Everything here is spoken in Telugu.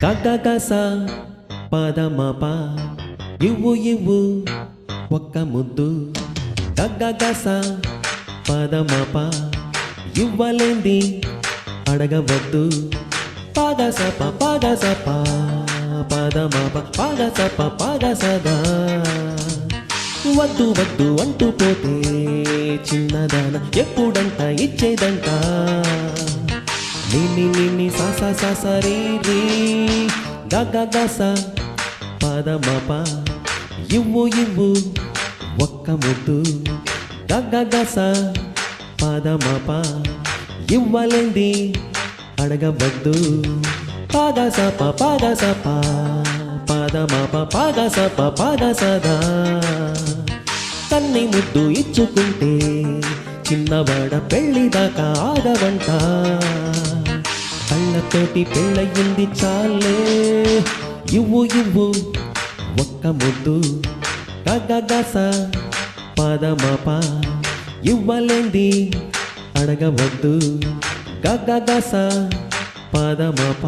గగగస పదమప ఇవ్వు ఇవ్వు ఒక్క ముద్దు. గగగస పదమప ఇవ్వలేంది అడగవద్దు. పగసప పగసప పదమప పగసప పగసగా వద్దు వద్దు అంటూ పోతే చిన్నదాన ఎప్పుడంట ఇచ్చేదంట. నిన్ని నిన్ని సస సస రీ రీ గగగస పదమప ఇవ్వు ఇవ్వు ఒక్క ముద్దు. గగగస పదమప ఇవ్వలేంది అడగవద్దు. పగసప పగసప పదమప పగసప పగసదా కన్ని ముద్దు ఇచ్చుకుంటే చిన్నవాడ పెళ్ళిదాకా ఆగవంట. కళ్ళతోటి పెళ్ళయింది చాలే ఇవ్వు ఇవ్వు ఒక్క ముద్దు. గగగస పదమప ఇవ్వలేంది అడగవద్దు. గగగస పదమప